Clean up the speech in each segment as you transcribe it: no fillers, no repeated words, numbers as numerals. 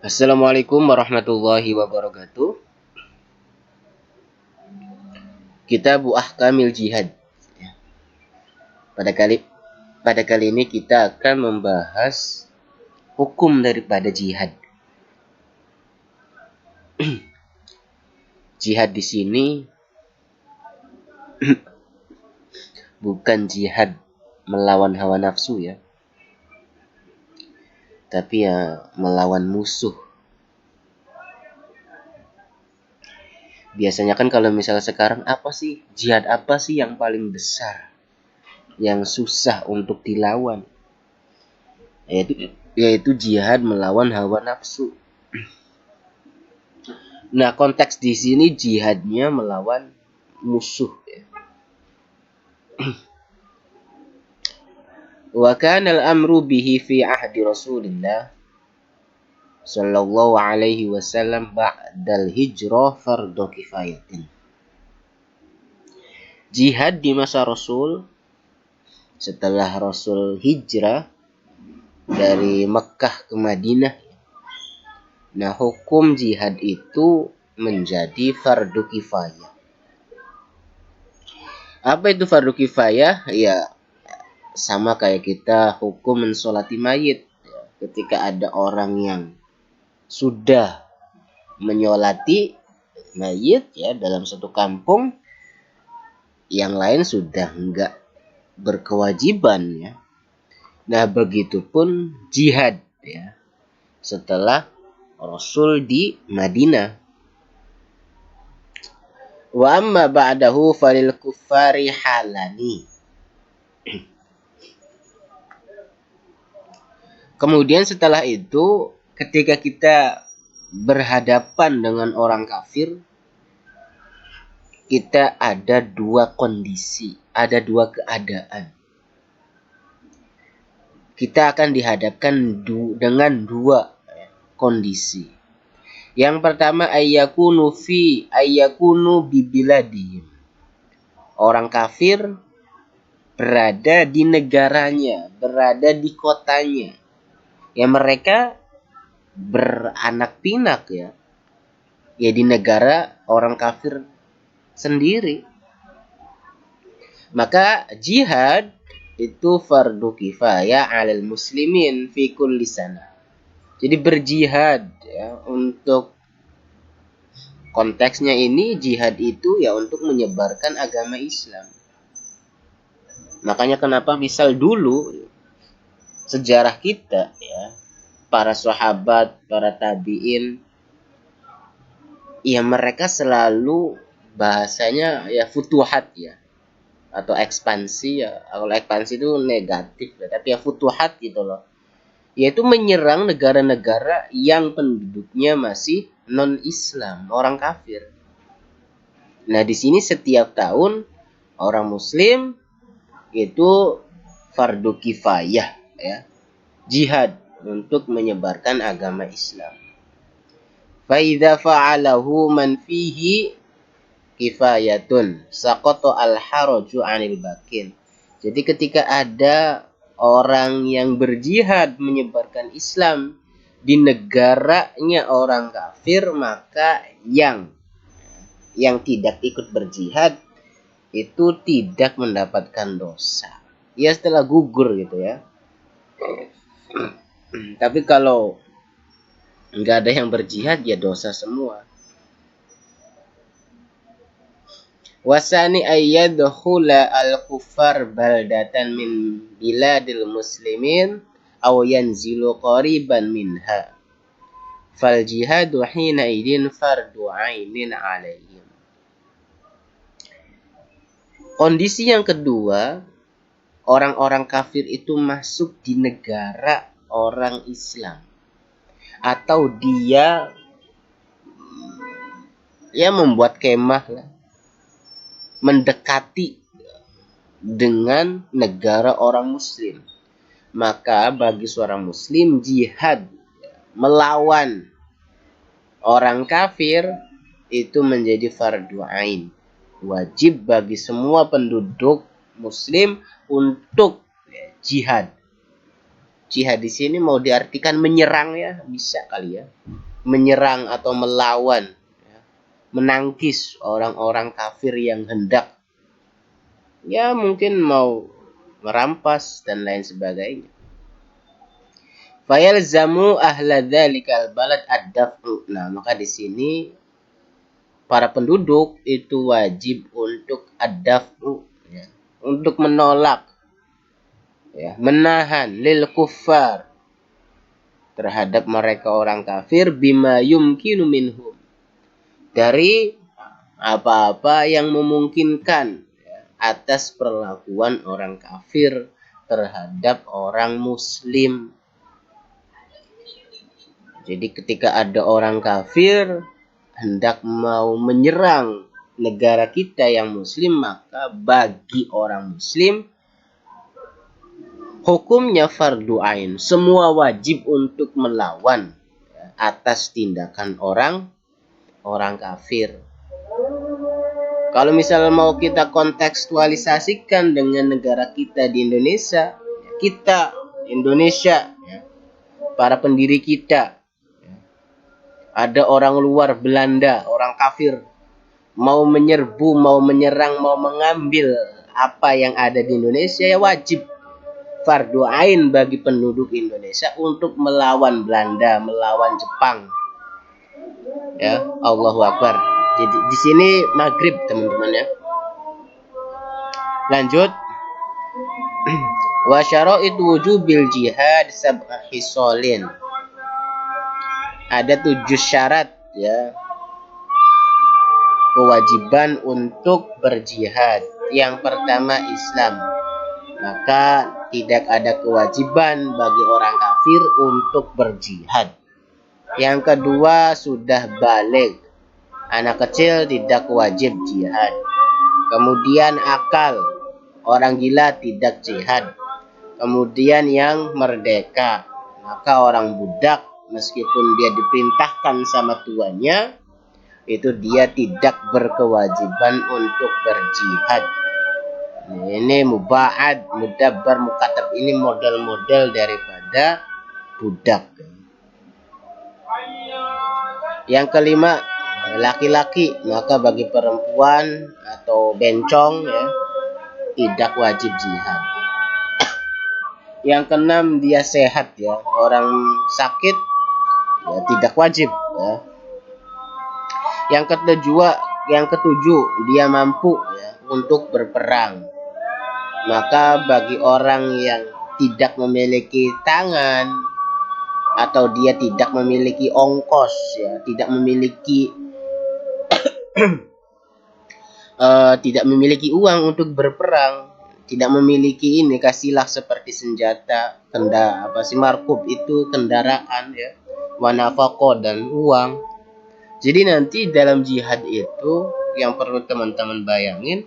Assalamualaikum warahmatullahi wabarakatuh. Kitabu Ahkamil Jihad. Pada kali ini kita akan membahas hukum daripada jihad. Jihad di sini bukan jihad melawan hawa nafsu ya, tapi ya melawan musuh. Biasanya kan kalau misalnya sekarang jihad apa sih yang paling besar, yang susah untuk dilawan? Yaitu jihad melawan hawa nafsu. Nah, konteks di sini jihadnya melawan musuh. Wa kana al-amru bihi fi ahdi Rasulillah sallallahu alaihi wasallam ba'dal hijrah fardhu kifayatin. Jihad di masa Rasul setelah Rasul hijrah dari Mekkah ke Madinah. Nah, hukum jihad itu menjadi fardu kifayah. Apa itu fardu kifayah? Ya, sama kayak kita hukum mensolati mayit. Ketika ada orang yang sudah menyolati mayit ya dalam satu kampung, yang lain sudah enggak berkewajiban ya. Nah, begitupun jihad ya. Setelah Rasul di Madinah. Wa amma ba'dahu falil kuffari halani. Kemudian setelah itu ketika kita berhadapan dengan orang kafir, kita ada dua kondisi, ada dua keadaan. Kita akan dihadapkan dengan dua kondisi. Yang pertama ayyakunu bibiladihim. Orang kafir berada di negaranya, berada di kotanya. Ya mereka beranak pinak ya. Ya di negara orang kafir sendiri. Maka jihad itu fardu kifayah 'alal muslimin fi kulli sana. Jadi berjihad ya, untuk konteksnya ini jihad itu ya untuk menyebarkan agama Islam. Makanya kenapa misal dulu sejarah kita ya, para sahabat, para tabi'in, ya mereka selalu bahasanya ya futuhat ya, atau ekspansi ya. Kalau ekspansi itu negatif ya, tapi ya futuhat gitu loh. Yaitu menyerang negara-negara yang penduduknya masih non-Islam, orang kafir. Nah, di sini setiap tahun orang muslim itu fardu kifayah ya. Jihad untuk menyebarkan agama Islam. Fa idza fa'alahu man fihi kifayatun saqata al-haraju 'anil bakin. Jadi ketika ada orang yang berjihad menyebarkan Islam di negaranya orang kafir, maka yang tidak ikut berjihad itu tidak mendapatkan dosa. Ya setelah gugur gitu ya. Tapi kalau nggak ada yang berjihad ya dosa semua. Wasani ayyadkhula al-kuffar baldatan min biladil muslimin aw yanzilu qariban minha. Fal jihadu hina idin fardu ainin alaihim. Kondisi yang kedua, orang-orang kafir itu masuk di negara orang Islam, atau dia ya membuat kemah lah, mendekati dengan negara orang muslim. Maka bagi seorang muslim jihad melawan orang kafir itu menjadi fardu ain. Wajib bagi semua penduduk muslim untuk jihad. Jihad di sini mau diartikan menyerang ya, bisa kali ya. Menyerang atau melawan, ya. Menangkis orang-orang kafir yang hendak ya mungkin mau merampas dan lain sebagainya. Fayalzamu ahla dzalikal balad ad-daf'u. Nah, maka di sini para penduduk itu wajib untuk ad-daf'u, ya, untuk menolak, ya, menahan lil kuffar, terhadap mereka orang kafir, bima yumkinu minhum, dari apa-apa yang memungkinkan, ya, atas perlakuan orang kafir terhadap orang muslim. Jadi ketika ada orang kafir hendak mau menyerang negara kita yang muslim, maka bagi orang muslim hukumnya fardu ain. Semua wajib untuk melawan, ya, atas tindakan orang kafir. Kalau misalnya mau kita kontekstualisasikan dengan negara kita di Indonesia, kita Indonesia, ya, para pendiri kita, ada orang luar Belanda, orang kafir, mau menyerbu, mau menyerang, mau mengambil apa yang ada di Indonesia, ya wajib fardu ain bagi penduduk Indonesia untuk melawan Belanda, melawan Jepang. Ya, Allahu Akbar. Jadi di sini maghrib teman-teman ya. Lanjut. Wa syara'it wujubil jihad sab'a hisolin. Ada 7 syarat, ya, kewajiban untuk berjihad. Yang pertama Islam. Maka tidak ada kewajiban bagi orang kafir untuk berjihad. Yang kedua sudah balik. Anak kecil tidak wajib jihad. Kemudian akal. Orang gila tidak jihad. Kemudian yang merdeka. Maka orang budak meskipun dia diperintahkan sama tuannya, itu dia tidak berkewajiban untuk berjihad. Ini muba'ad, mudabbar, mukatab, ini model-model daripada budak. Yang kelima, laki-laki. Maka bagi perempuan atau bencong, ya, tidak wajib jihad. Yang keenam, dia sehat, ya. Orang sakit, ya, tidak wajib, ya. Yang ketujuh, dia mampu, ya, untuk berperang. Maka bagi orang yang tidak memiliki tangan atau dia tidak memiliki ongkos, ya, tidak memiliki tidak memiliki uang untuk berperang, tidak memiliki ini, kasihlah seperti senjata, markub itu kendaraan, ya, wanafako dan uang. Jadi nanti dalam jihad itu yang perlu teman-teman bayangin,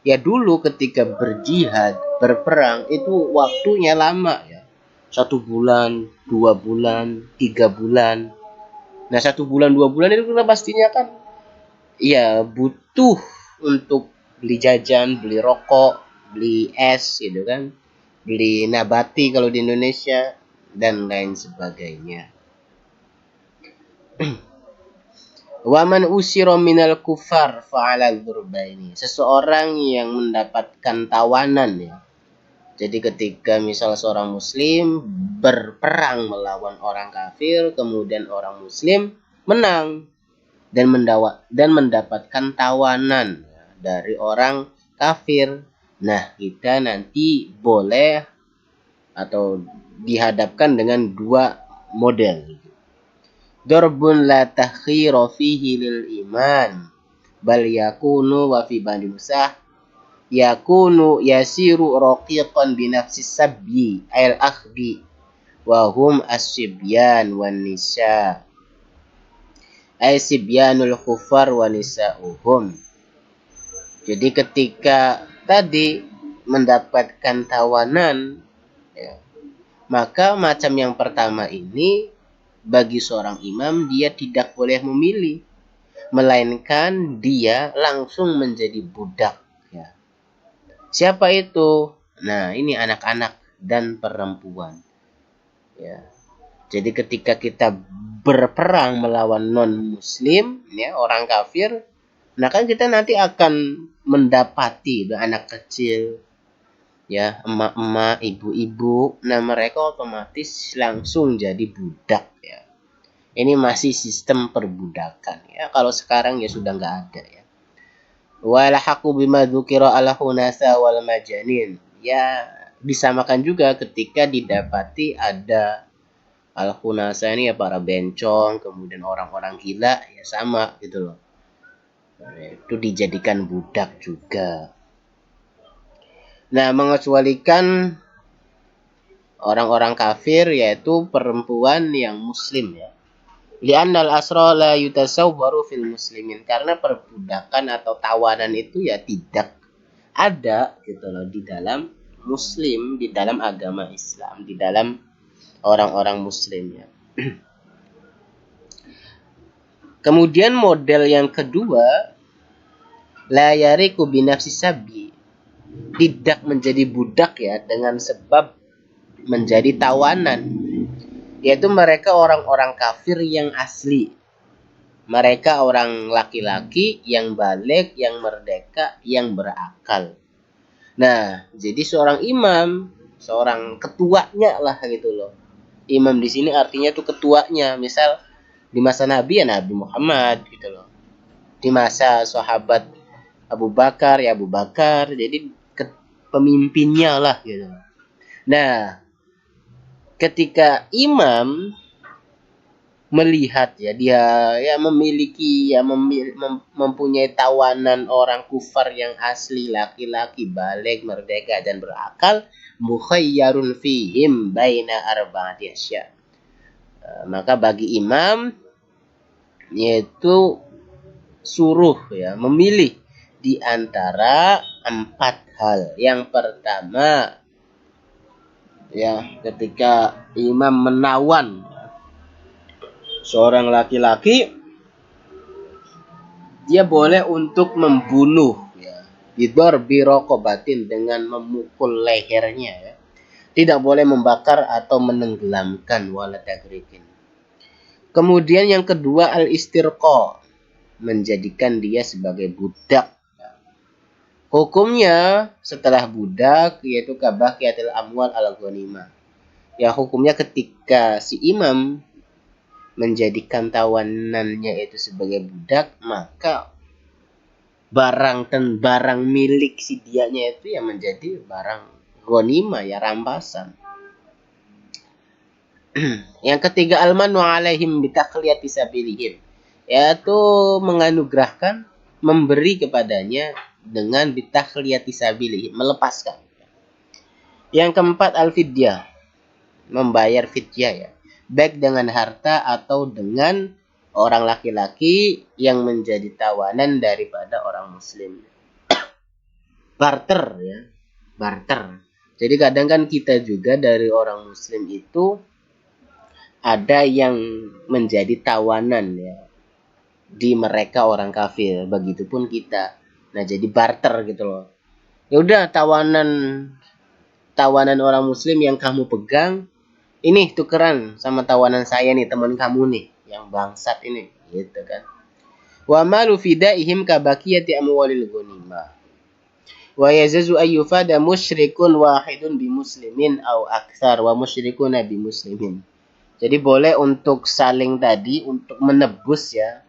ya, dulu ketika berjihad, berperang itu waktunya lama, ya. 1 bulan, 2 bulan, 3 bulan. Nah, 1 bulan, 2 bulan itu kita pastinya kan ya butuh untuk beli jajan, beli rokok, beli es gitu kan. Beli nabati kalau di Indonesia dan lain sebagainya. Waman usiro minal kufar fa'ala dzurbaini. Seseorang yang mendapatkan tawanan, ya. Jadi ketika misal seorang muslim berperang melawan orang kafir, kemudian orang muslim menang dan mendapatkan tawanan, ya, dari orang kafir. Nah, kita nanti boleh atau dihadapkan dengan 2 model. Darbun la takhira fihi lil iman bal yakunu wa fi bani musah yakunu yasiru raqiqan binafsi sabyi al akhdi wa hum as-sibyan wan nisa ay sibyanul kufar wa nisa'uhum. Jadi ketika tadi mendapatkan tawanan, ya, maka macam yang pertama ini bagi seorang imam dia tidak boleh memilih, melainkan dia langsung menjadi budak, ya. Siapa itu? Nah, ini anak-anak dan perempuan. Ya. Jadi ketika kita berperang melawan non muslim, ya, orang kafir, nah kan kita nanti akan mendapati anak kecil, ya, emak-emak, ibu-ibu, nah mereka otomatis langsung jadi budak, ya. Ini masih sistem perbudakan, ya. Kalau sekarang ya sudah nggak ada, ya. Walahaqu bima dzukira ala hunasa wal majanin. Ya, disamakan juga ketika didapati ada al-hunasa ini ya para bencong, kemudian orang-orang gila, ya sama gitu loh. Itu dijadikan budak juga. Nah, mengecualikan orang-orang kafir yaitu perempuan yang muslim, ya. Li'annal asra la yutasawwaru fil muslimin, karena perbudakan atau tawanan itu ya tidak ada gitu loh di dalam muslim, di dalam agama Islam, di dalam orang-orang muslim, ya. Kemudian model yang kedua, la yariku binafsi sabi, tidak menjadi budak, ya, dengan sebab menjadi tawanan, yaitu mereka orang-orang kafir yang asli. Mereka orang laki-laki yang balik, yang merdeka, yang berakal. Nah, jadi seorang imam, seorang ketuanya lah gitu loh. Imam di sini artinya tuh ketuanya. Misal di masa Nabi ya Nabi Muhammad gitu loh. Di masa sahabat Abu Bakar ya Abu Bakar. Jadi pemimpinnya lah gitu. Nah, ketika imam melihat ya dia ya memiliki ya mempunyai tawanan orang kufar yang asli, laki-laki balik, merdeka dan berakal, mukhayyarun fihim baina arba'ati asya. Maka bagi imam yaitu suruh ya memilih di antara 4 hal. Yang pertama ya ketika imam menawan seorang laki-laki, dia boleh untuk membunuh, ya, bidor birokobatin, dengan memukul lehernya, ya. Tidak boleh membakar atau menenggelamkan, wala tagrikin. Kemudian yang kedua al-istirqa, menjadikan dia sebagai budak. Hukumnya setelah budak yaitu kabaqiyatil amwal al-ghanimah. Ya, hukumnya ketika si imam menjadikan tawanannya itu sebagai budak, maka barang dan barang milik si dianya itu ya menjadi barang ghanimah, ya, rampasan. Yang ketiga almanu alaihim bitakliyati sabilihim, yaitu menganugerahkan, memberi kepadanya dengan bitakliyati sabilihim, melepaskan. Yang keempat al-fidyah, membayar fidyah, ya, baik dengan harta atau dengan orang laki-laki yang menjadi tawanan daripada orang muslim. Barter, ya, barter. Jadi kadang kan kita juga dari orang muslim itu ada yang menjadi tawanan, ya, di mereka orang kafir, begitupun kita. Nah, jadi barter gitu loh. Ya udah, tawanan orang muslim yang kamu pegang ini tukeran sama tawanan saya nih, teman kamu nih yang bangsat ini, gitu kan. Wa malu fidaihim kabaqiyati amwalil ghanimah. Wa yazazu ayyufada musyrikun wahidun bi muslimin au aktsar wa musyrikuna bi muslimin. Jadi boleh untuk saling tadi untuk menebus, ya,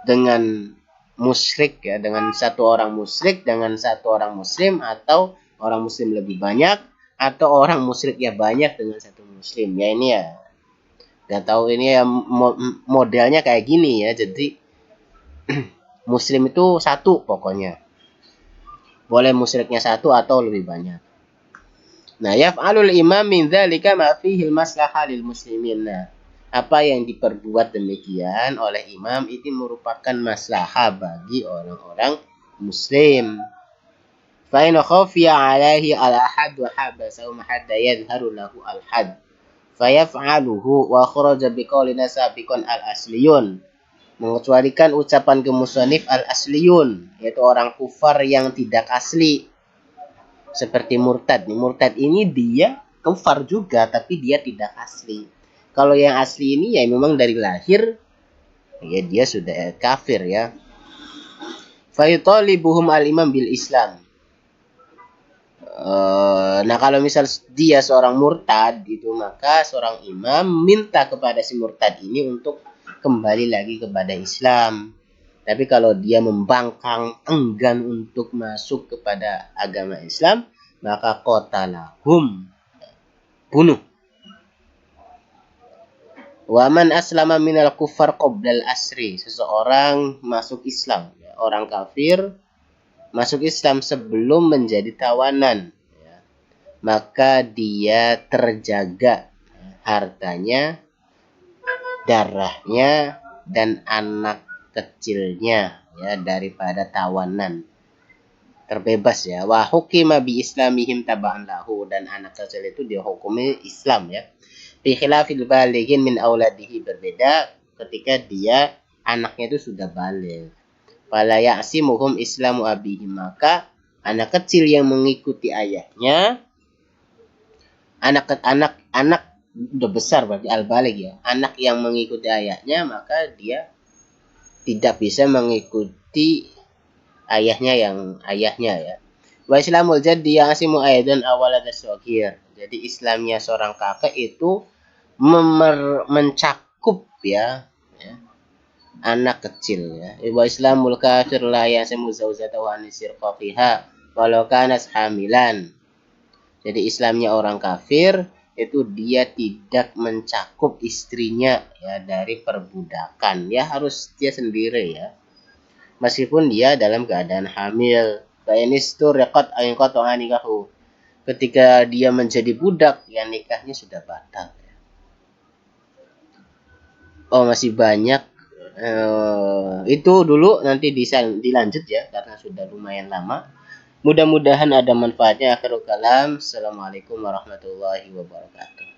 dengan musyrik, ya, dengan satu orang musyrik dengan satu orang muslim, atau orang muslim lebih banyak atau orang musyrik ya banyak dengan satu muslim. Ya ini ya nggak tahu ini ya modelnya kayak gini, ya. Jadi muslim itu satu pokoknya. Boleh musyriknya satu atau lebih banyak. Nah, yaf'alul imam min dzalika ma fihi al-maslahah lil muslimin. Nah, apa yang diperbuat demikian oleh imam itu merupakan maslahah bagi orang-orang muslim. Fa in khafiya alaihi al-ahad wa habasahu hatta yadhharu lahu al-had. Fayaf'aluhu wa kharaja biqaulina sabiqan al-asliyun. Mengecualikan ucapan kemusannif al-asliyun, yaitu orang kufar yang tidak asli. Seperti murtad. Murtad ini dia kufar juga, tapi dia tidak asli. Kalau yang asli ini ya memang dari lahir ya dia sudah kafir ya. Fayutalibuhum al-imam bil Islam. Nah kalau misal dia seorang murtad itu, maka seorang imam minta kepada si murtad ini untuk kembali lagi kepada Islam. Tapi kalau dia membangkang, enggan untuk masuk kepada agama Islam, maka qatalahum, bunuh. Waman aslama minal kufar qoblal asri, seseorang masuk Islam, orang kafir masuk Islam sebelum menjadi tawanan, maka dia terjaga hartanya, darahnya, dan anak kecilnya ya daripada tawanan, terbebas ya. Wa hukima bi islamihim taba'an lahu, dan anak kecil itu dihukumi Islam ya. Fi khilafil balighin min auladihi, berbeda ketika dia anaknya itu sudah baligh. Fala ya'simuhum islamu abihim, maka anak kecil yang mengikuti ayahnya, anak udah besar berarti al-baligh ya, anak yang mengikuti ayahnya, maka dia tidak bisa mengikuti ayahnya ya. Wa islamul jaddi ya'simu aidan awalad as-saghir. Jadi Islamnya seorang kakek itu mencakup ya anak kecil ya. Wa islamul kafir la ya'simu zawjatahu an sirqafiha walau kanat hamilan. Jadi Islamnya orang kafir itu dia tidak mencakup istrinya ya dari perbudakan, ya harus dia sendiri ya, meskipun dia dalam keadaan hamil. Bayanistur reqat ayqatu nikahu, ketika dia menjadi budak ya nikahnya sudah batal. Oh masih banyak, itu dulu, nanti dilanjut ya karena sudah lumayan lama. Mudah-mudahan ada manfaatnya. Akhirul kalam. Assalamualaikum warahmatullahi wabarakatuh.